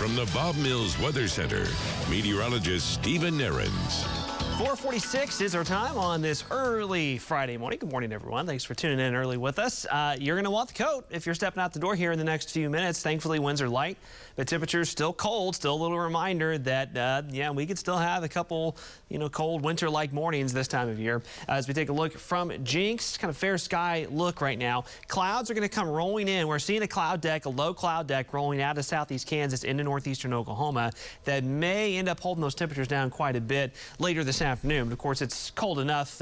From the Bob Mills Weather Center, meteorologist Stephen Nehrenz. 4:46 is our time on this early Friday morning. Good morning, everyone. Thanks for tuning in early with us. You're going to want the coat if you're stepping out the door here in the next few minutes. Thankfully, winds are light. The temperature's still cold. Still a little reminder that, yeah, we could still have a couple, cold winter-like mornings this time of year. As we take a look from Jinx, kind of fair sky look right now. Clouds are going to come rolling in. We're seeing a cloud deck, a low cloud deck rolling out of southeast Kansas into northeastern Oklahoma that may end up holding those temperatures down quite a bit later this afternoon. But of course, it's cold enough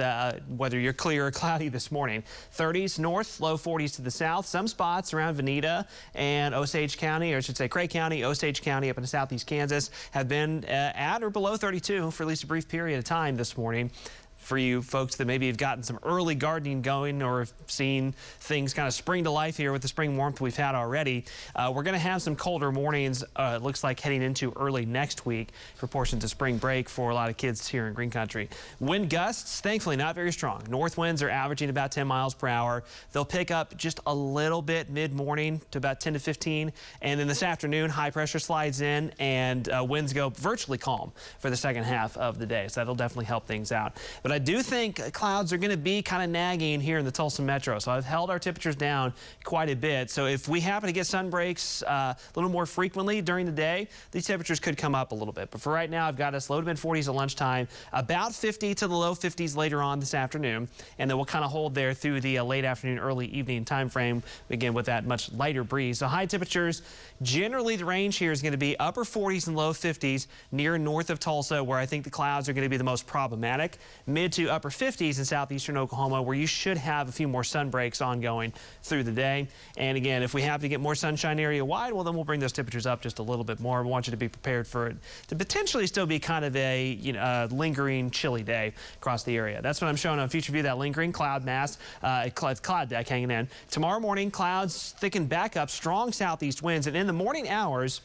whether you're clear or cloudy this morning. 30s north, low 40s to the south. Some spots around Veneta and Osage County, or I should say Cray County, Osage County up in southeast Kansas have been at or below 32 for at least a brief period of time this morning. For you folks that maybe have gotten some early gardening going or have seen things kind of spring to life here with the spring warmth we've had already, we're going to have some colder mornings, it looks like heading into early next week for portions of spring break for a lot of kids here in Green Country. Wind gusts, thankfully not very strong. North winds are averaging about 10 miles per hour. They'll pick up just a little bit mid-morning to about 10 to 15. And then this afternoon, high pressure slides in and winds go virtually calm for the second half of the day. So that'll definitely help things out. But I do think clouds are going to be kind of nagging here in the Tulsa metro. So I've held our temperatures down quite a bit. So if we happen to get sun breaks a little more frequently during the day, these temperatures could come up a little bit. But for right now, I've got us low to mid 40s at lunchtime, about 50 to the low 50s later on this afternoon. And then we'll kind of hold there through the late afternoon, early evening time frame, again with that much lighter breeze. So high temperatures, generally the range here is going to be upper 40s and low 50s near north of Tulsa, where I think the clouds are going to be the most problematic. Mid to upper 50s in southeastern Oklahoma, where you should have a few more sun breaks ongoing through the day. And again, if we have to get more sunshine area wide, well, then we'll bring those temperatures up just a little bit more. We want you to be prepared for it to potentially still be kind of a lingering chilly day across the area. That's what I'm showing on Future View, that lingering cloud mass, cloud deck hanging in. Tomorrow morning, clouds thicken back up, strong southeast winds, and in the morning hours,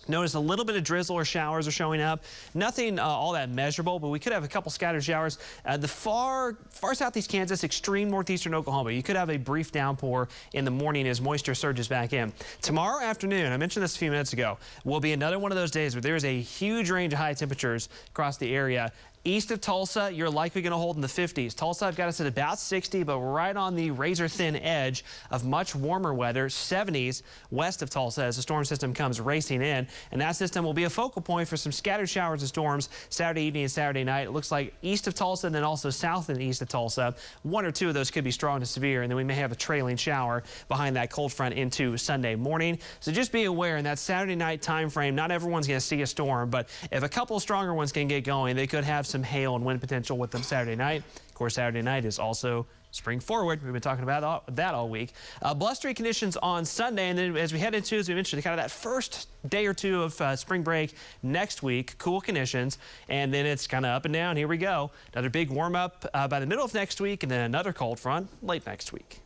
notice a little bit of drizzle or showers are showing up. Nothing all that measurable, but we could have a couple scattered showers. The far southeast Kansas, extreme northeastern Oklahoma. You could have a brief downpour in the morning as moisture surges back in. Tomorrow afternoon, I mentioned this a few minutes ago, will be another one of those days where there's a huge range of high temperatures across the area. East of Tulsa, you're likely going to hold in the 50s. Tulsa, I've got us at about 60, but right on the razor-thin edge of much warmer weather, 70s west of Tulsa as the storm system comes racing in. And that system will be a focal point for some scattered showers and storms Saturday evening and Saturday night. It looks like east of Tulsa and then also south and east of Tulsa. One or two of those could be strong to severe, and then we may have a trailing shower behind that cold front into Sunday morning. So just be aware in that Saturday night time frame, not everyone's going to see a storm, but if a couple stronger ones can get going, they could have some hail and wind potential with them Saturday night. Of course, Saturday night is also spring forward. We've been talking about that all week. Blustery conditions on Sunday, and then as we head into, as we mentioned, kind of that first day or two of spring break next week, cool conditions, and then it's kind of up and down. Here we go. Another big warm up by the middle of next week, and then another cold front late next week.